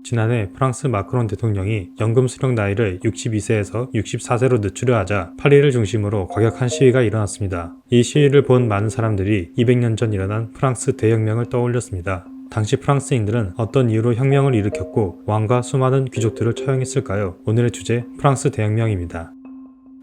지난해 프랑스 마크롱 대통령이 연금 수령 나이를 62세에서 64세로 늦추려 하자 파리를 중심으로 과격한 시위가 일어났습니다. 이 시위를 본 많은 사람들이 200년 전 일어난 프랑스 대혁명을 떠올렸습니다. 당시 프랑스인들은 어떤 이유로 혁명을 일으켰고 왕과 수많은 귀족들을 처형했을까요? 오늘의 주제, 프랑스 대혁명입니다.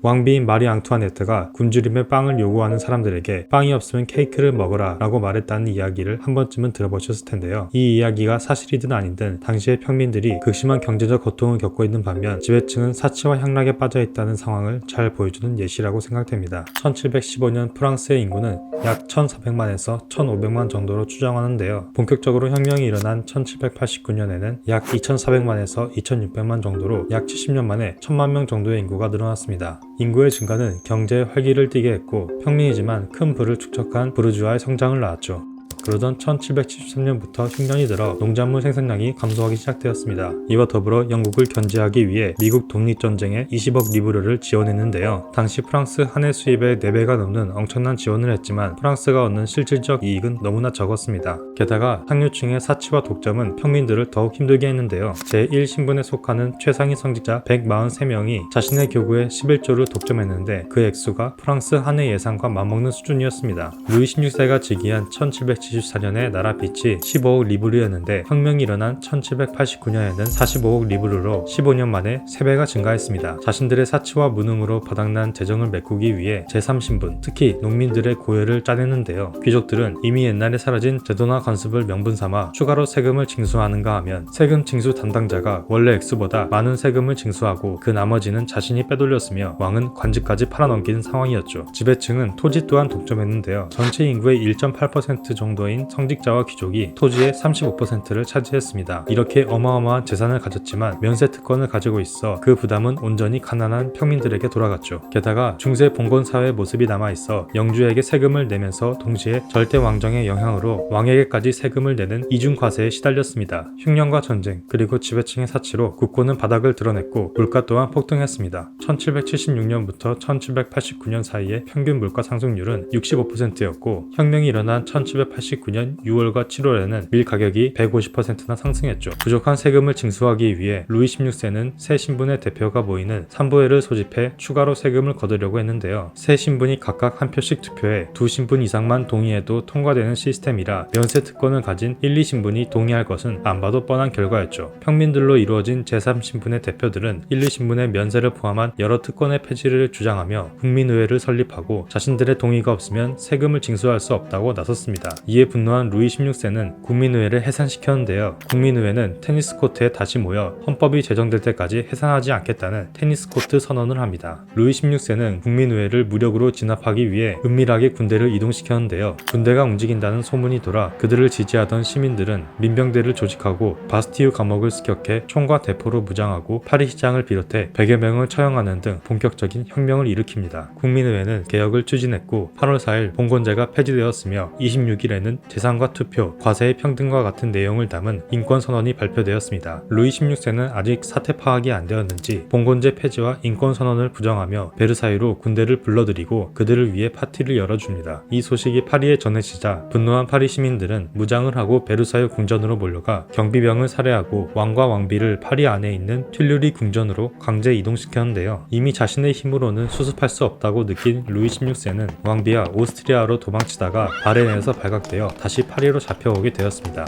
왕비인 마리 앙투아네트가 굶주림에 빵을 요구하는 사람들에게 빵이 없으면 케이크를 먹어라 라고 말했다는 이야기를 한 번쯤은 들어보셨을 텐데요. 이 이야기가 사실이든 아니든 당시의 평민들이 극심한 경제적 고통을 겪고 있는 반면 지배층은 사치와 향락에 빠져 있다는 상황을 잘 보여주는 예시라고 생각됩니다. 1715년 프랑스의 인구는 약 1400만에서 1500만 정도로 추정하는데요. 본격적으로 혁명이 일어난 1789년에는 약 2400만에서 2600만 정도로 약 70년 만에 1000만 명 정도의 인구가 늘어났습니다. 인구의 증가는 경제의 활기를 띠게 했고 평민이지만 큰 부를 축적한 부르주아의 성장을 낳았죠. 그러던 1773년부터 흉년이 들어 농작물 생산량이 감소하기 시작되었습니다. 이와 더불어 영국을 견제하기 위해 미국 독립전쟁에 20억 리브르를 지원했는데요. 당시 프랑스 한 해 수입의 4배가 넘는 엄청난 지원을 했지만 프랑스가 얻는 실질적 이익은 너무나 적었습니다. 게다가 상류층의 사치와 독점은 평민들을 더욱 힘들게 했는데요. 제1신분에 속하는 최상위 성직자 143명이 자신의 교구의 11조를 독점했는데 그 액수가 프랑스 한 해 예산과 맞먹는 수준이었습니다. 루이 16세가 즉위한 1774년에 나라 빚이 15억 리브르였는데 혁명이 일어난 1789년에는 45억 리브르로 15년 만에 3배가 증가했습니다. 자신들의 사치와 무능으로 바닥난 재정을 메꾸기 위해 제3신분, 특히 농민들의 고열을 짜내는데요. 귀족들은 이미 옛날에 사라진 제도나 관습을 명분 삼아 추가로 세금을 징수하는가 하면 세금 징수 담당자가 원래 액수보다 많은 세금을 징수하고 그 나머지는 자신이 빼돌렸으며 왕은 관직까지 팔아넘기는 상황이었죠. 지배층은 토지 또한 독점했는데요. 전체 인구의 1.8% 정도인 성직자와 귀족이 토지의 35%를 차지했습니다. 이렇게 어마어마한 재산을 가졌지만 면세 특권을 가지고 있어 그 부담은 온전히 가난한 평민들에게 돌아갔죠. 게다가 중세 봉건 사회의 모습이 남아있어 영주에게 세금을 내면서 동시에 절대 왕정의 영향으로 왕에게까지 세금을 내는 이중 과세에 시달렸습니다. 흉년과 전쟁 그리고 지배층의 사치로 국고는 바닥을 드러냈고 물가 또한 폭등했습니다. 1776년부터 1789년 사이에 평균 물가 상승률은 65%였고 혁명이 일어난 1789년 6월과 7월에는 밀 가격이 150%나 상승했죠. 부족한 세금을 징수하기 위해 루이 16세는 세 신분의 대표가 모이는 삼부회를 소집해 추가로 세금을 거두려고 했는데요. 세 신분이 각각 한 표씩 투표해 두 신분 이상만 동의해도 통과되는 시스템이라 면세 특권을 가진 1, 2신분이 동의할 것은 안 봐도 뻔한 결과였죠. 평민들로 이루어진 제3신분의 대표들은 1, 2신분의 면세를 포함한 여러 특권의 폐지를 주장하며 국민의회를 설립하고 자신들의 동의가 없으면 세금을 징수할 수 없다고 나섰습니다. 이에 분노한 루이 16세는 국민의회를 해산시켰는데요. 국민의회는 테니스 코트에 다시 모여 헌법이 제정될 때까지 해산하지 않겠다는 테니스 코트 선언을 합니다. 루이 16세는 국민의회를 무력으로 진압하기 위해 은밀하게 군대를 이동시켰는데요. 군대가 움직인다는 소문이 돌아 그들을 지지하던 시민들은 민병대를 조직하고 바스티유 감옥을 습격해 총과 대포로 무장하고 파리 시장을 비롯해 100여 명을 처형하는 등 본격적인 혁명을 일으킵니다. 국민의회는 개혁을 추진했고 8월 4일 봉건제가 폐지되었으며 26일에는 재산과 투표, 과세의 평등과 같은 내용을 담은 인권선언이 발표되었습니다. 루이 16세는 아직 사태 파악이 안 되었는지 봉건제 폐지와 인권선언을 부정하며 베르사유로 군대를 불러들이고 그들을 위해 파티를 열어줍니다. 이 소식이 파리에 전해지자 분노한 파리 시민들은 무장을 하고 베르사유 궁전으로 몰려가 경비병을 살해하고 왕과 왕비를 파리 안에 있는 튤류리 궁전으로 강제 이동시켰는데요. 이미 자신의 힘으로는 수습할 수 없다고 느낀 루이 16세는 왕비와 오스트리아로 도망치다가 바렌에서 발각되어 다시 파리로 잡혀오게 되었습니다.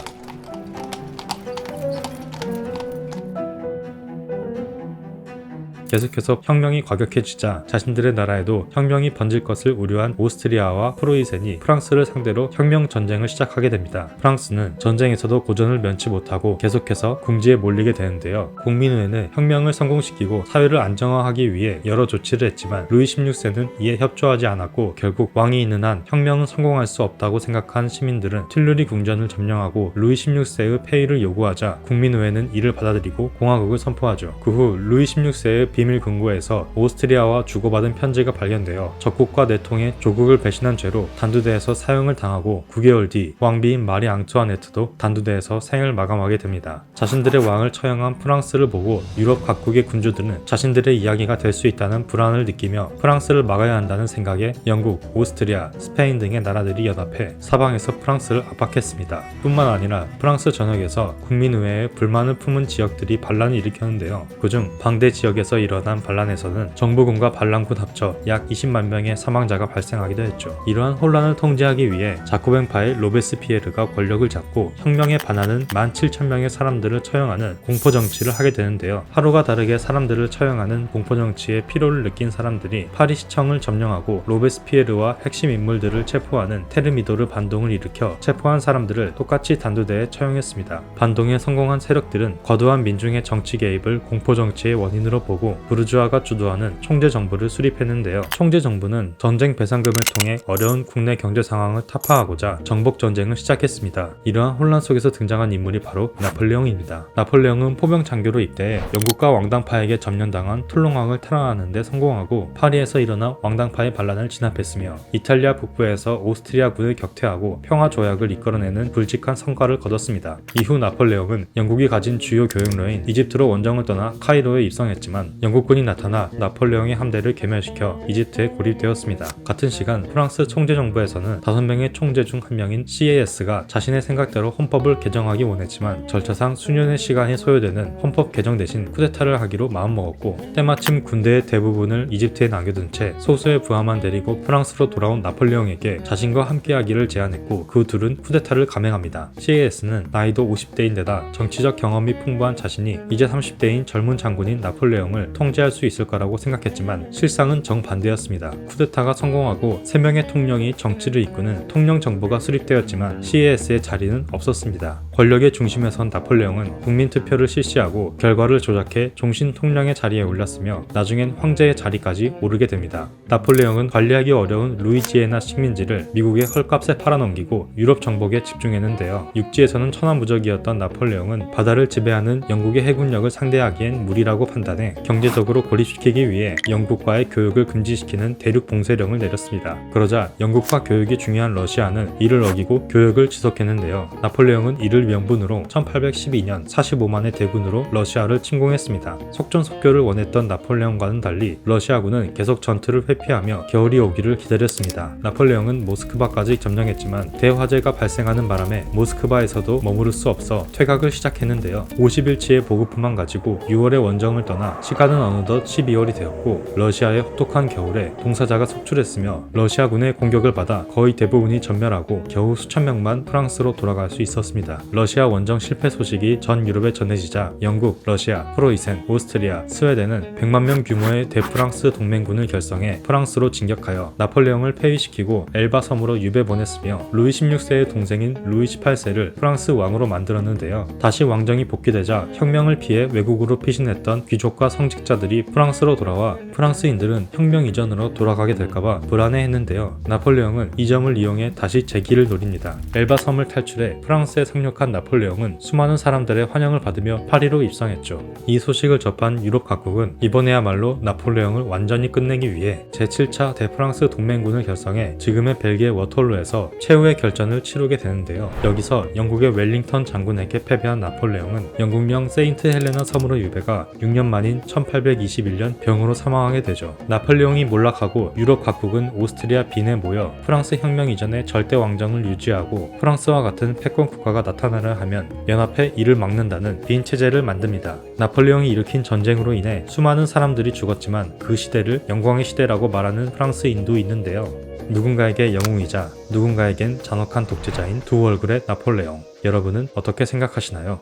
계속해서 혁명이 과격해지자 자신들의 나라에도 혁명이 번질 것을 우려한 오스트리아와 프로이센이 프랑스를 상대로 혁명 전쟁을 시작하게 됩니다. 프랑스는 전쟁에서도 고전을 면치 못하고 계속해서 궁지에 몰리게 되는데요. 국민의회는 혁명을 성공시키고 사회를 안정화하기 위해 여러 조치를 했지만 루이 16세는 이에 협조하지 않았고 결국 왕이 있는 한 혁명은 성공할 수 없다고 생각한 시민들은 튤류리 궁전을 점령하고 루이 16세의 폐위를 요구하자 국민의회는 이를 받아들이고 공화국을 선포하죠. 그 후 루이 16세의 비밀 금고에서 오스트리아와 주고받은 편지가 발견되어 적국과 내통해 조국을 배신한 죄로 단두대에서 사형을 당하고 9개월 뒤 왕비인 마리 앙투아네트도 단두대에서 생을 마감하게 됩니다. 자신들의 왕을 처형한 프랑스를 보고 유럽 각국의 군주들은 자신들의 이야기가 될 수 있다는 불안을 느끼며 프랑스를 막아야 한다는 생각에 영국, 오스트리아, 스페인 등의 나라들이 연합해 사방에서 프랑스를 압박했습니다. 뿐만 아니라 프랑스 전역에서 국민의회에 불만을 품은 지역들이 반란을 일으켰는데요. 그중 방대 지역에서 일어난 반란에서는 정부군과 반란군 합쳐 약 20만 명의 사망자가 발생하기도 했죠. 이러한 혼란을 통제하기 위해 자코뱅파의 로베스피에르가 권력을 잡고 혁명에 반하는 17,000명의 사람들을 처형하는 공포정치를 하게 되는데요. 하루가 다르게 사람들을 처형하는 공포정치의 필요를 느낀 사람들이 파리 시청을 점령하고 로베스피에르와 핵심 인물들을 체포하는 테르미도르 반동을 일으켜 체포한 사람들을 똑같이 단두대에 처형했습니다. 반동에 성공한 세력들은 과도한 민중의 정치 개입을 공포정치의 원인으로 보고 부르주아가 주도하는 총재정부를 수립했는데요. 총재정부는 전쟁 배상금을 통해 어려운 국내 경제 상황을 타파하고자 정복전쟁을 시작했습니다. 이러한 혼란 속에서 등장한 인물이 바로 나폴레옹입니다. 나폴레옹은 포병 장교로 입대해 영국과 왕당파에게 점령당한 툴롱왕을 탈환하는 데 성공하고 파리에서 일어난 왕당파의 반란을 진압했으며 이탈리아 북부에서 오스트리아군을 격퇴하고 평화조약을 이끌어내는 굵직한 성과를 거뒀습니다. 이후 나폴레옹은 영국이 가진 주요 교역로인 이집트로 원정을 떠나 카이로에 입성했지만 영국군이 나타나 나폴레옹의 함대를 괴멸시켜 이집트에 고립되었습니다. 같은 시간 프랑스 총재정부에서는 5명의 총재 중 한 명인 CAS가 자신의 생각대로 헌법을 개정하기 원했지만 절차상 수년의 시간이 소요되는 헌법 개정 대신 쿠데타를 하기로 마음먹었고 때마침 군대의 대부분을 이집트에 남겨둔 채 소수의 부하만 데리고 프랑스로 돌아온 나폴레옹에게 자신과 함께하기를 제안했고 그 둘은 쿠데타를 감행합니다. CAS는 나이도 50대인데다 정치적 경험이 풍부한 자신이 이제 30대인 젊은 장군인 나폴레옹을 통제할 수 있을 거라고 생각했지만 실상은 정반대였습니다. 쿠데타가 성공하고 3명의 통령이 정치를 이끄는 통령 정부가 수립되었지만 CAS의 자리는 없었습니다. 권력의 중심에 선 나폴레옹은 국민투표를 실시하고 결과를 조작해 종신 통령의 자리에 올랐으며 나중엔 황제의 자리까지 오르게 됩니다. 나폴레옹은 관리하기 어려운 루이지애나 식민지를 미국의 헐값에 팔아넘기고 유럽 정복에 집중했는데요. 육지에서는 천하무적이었던 나폴레옹은 바다를 지배하는 영국의 해군력을 상대하기엔 무리라고 판단해 경제적으로 고립시키기 위해 영국과의 교육을 금지시키는 대륙 봉쇄령을 내렸습니다. 그러자 영국과 교육이 중요한 러시아는 이를 어기고 교역을 지속했는데요. 나폴레옹은 이를 명분으로 1812년 45만의 대군으로 러시아를 침공했습니다. 속전속결을 원했던 나폴레옹과는 달리 러시아군은 계속 전투를 회피하며 겨울이 오기를 기다렸습니다. 나폴레옹은 모스크바까지 점령했지만 대화재가 발생하는 바람에 모스크바에서도 머무를 수 없어 퇴각을 시작했는데요. 50일치의 보급품만 가지고 6월에 원정을 떠나 시간은 어느덧 12월이 되었고 러시아의 혹독한 겨울에 동사자가 속출했으며 러시아군의 공격을 받아 거의 대부분이 전멸하고 겨우 수천 명만 프랑스로 돌아갈 수 있었습니다. 러시아 원정 실패 소식이 전 유럽에 전해지자 영국, 러시아, 프로이센, 오스트리아, 스웨덴은 100만 명 규모의 대프랑스 동맹군을 결성해 프랑스로 진격하여 나폴레옹을 폐위시키고 엘바 섬으로 유배 보냈으며 루이 16세의 동생인 루이 18세를 프랑스 왕으로 만들었는데요. 다시 왕정이 복귀되자 혁명을 피해 외국으로 피신했던 귀족과 성직자들이 프랑스로 돌아와 프랑스인들은 혁명 이전으로 돌아가게 될까봐 불안해했는데요. 나폴레옹은 이 점을 이용해 다시 재기를 노립니다. 엘바 섬을 탈출해 프랑스에 상륙한 나폴레옹은 수많은 사람들의 환영을 받으며 파리로 입성했죠. 이 소식을 접한 유럽 각국은 이번에야말로 나폴레옹을 완전히 끝내기 위해 제7차 대프랑스 동맹군을 결성해 지금의 벨기에 워털루에서 최후의 결전을 치르게 되는데요. 여기서 영국의 웰링턴 장군에게 패배한 나폴레옹은 영국령 세인트 헬레나 섬으로 유배가 6년 만인 1821년 병으로 사망하게 되죠. 나폴레옹이 몰락하고 유럽 각국은 오스트리아 빈에 모여 프랑스 혁명 이전의 절대 왕정을 유지하고 프랑스와 같은 패권 국가가 나타나려 하면 연합해 이를 막는다는 빈 체제를 만듭니다. 나폴레옹이 일으킨 전쟁으로 인해 수많은 사람들이 죽었지만 그 시대를 영광의 시대라고 말하는 프랑스인도 있는데요. 누군가에게 영웅이자 누군가에겐 잔혹한 독재자인 두 얼굴의 나폴레옹. 여러분은 어떻게 생각하시나요?